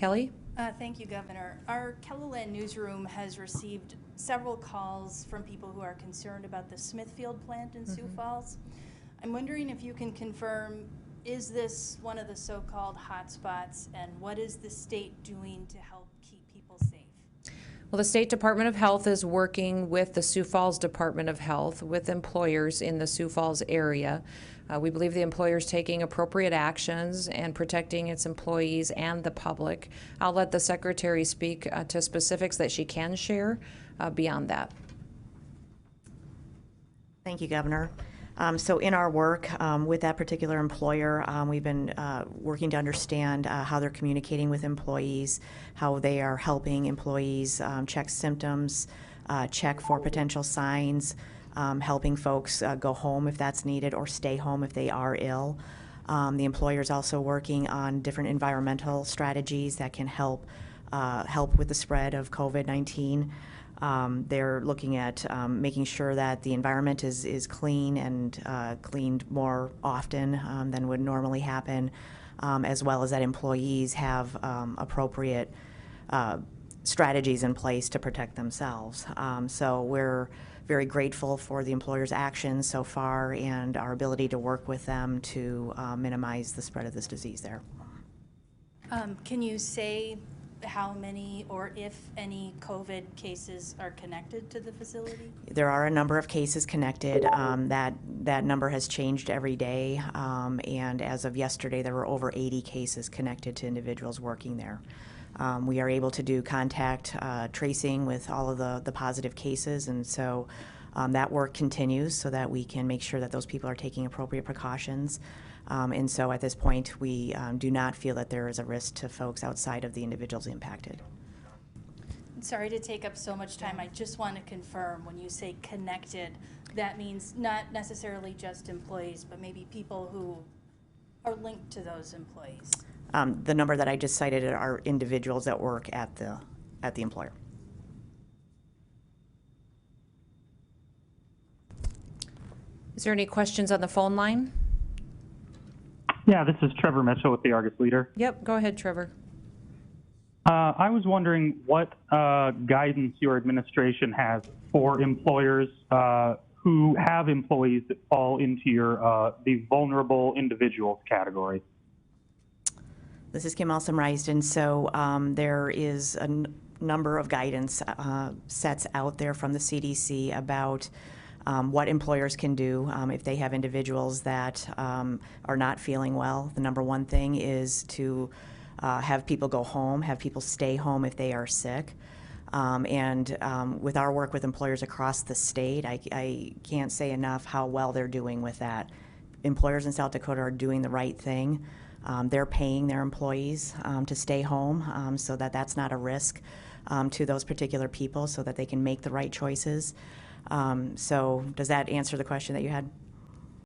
Kelly? Thank you, Governor. Our KELOLAND newsroom has received several calls from people who are concerned about the Smithfield plant in Sioux Falls. I'm wondering if you can confirm, is this one of the so-called hotspots, and what is the state doing to help keep people safe? Well, the State Department of Health is working with the Sioux Falls Department of Health with employers in the Sioux Falls area. We believe the employer is taking appropriate actions and protecting its employees and the public. I'll let the Secretary speak to specifics that she can share beyond that. Thank you, Governor. So in our work with that particular employer, we've been working to understand how they're communicating with employees, how they are helping employees check symptoms, check for potential signs, helping folks go home if that's needed or stay home if they are ill. The employer is also working on different environmental strategies that can help with the spread of COVID-19. They're looking at making sure that the environment is clean and cleaned more often than would normally happen, as well as that employees have appropriate strategies in place to protect themselves. So we're very grateful for the employer's actions so far and our ability to work with them to minimize the spread of this disease there. Can you say how many or if any COVID cases are connected to the facility? There are a number of cases connected. That number has changed every day, and as of yesterday there were over 80 cases connected to individuals working there. We are able to do contact tracing with all of the positive cases, and so that work continues so that we can make sure that those people are taking appropriate precautions. And so at this point, we do not feel that there is a risk to folks outside of the individuals impacted. Sorry to take up so much time. I just want to confirm, when you say connected, that means not necessarily just employees, but maybe people who are linked to those employees. The number that I just cited are individuals that work at the employer. Is there any questions on the phone line? Yeah, this is Trevor Mitchell with the Argus Leader. Yep, go ahead, Trevor. I was wondering what guidance your administration has for employers who have employees that fall into your the vulnerable individuals category. This is Kim Alsam-Risden. So there is a number of guidance sets out there from the CDC about what employers can do if they have individuals that are not feeling well. The number one thing is to have people go home, have people stay home if they are sick. And with our work with employers across the state, I can't say enough how well they're doing with that. Employers in South Dakota are doing the right thing. They're paying their employees to stay home so that that's not a risk to those particular people so that they can make the right choices. So does that answer the question that you had?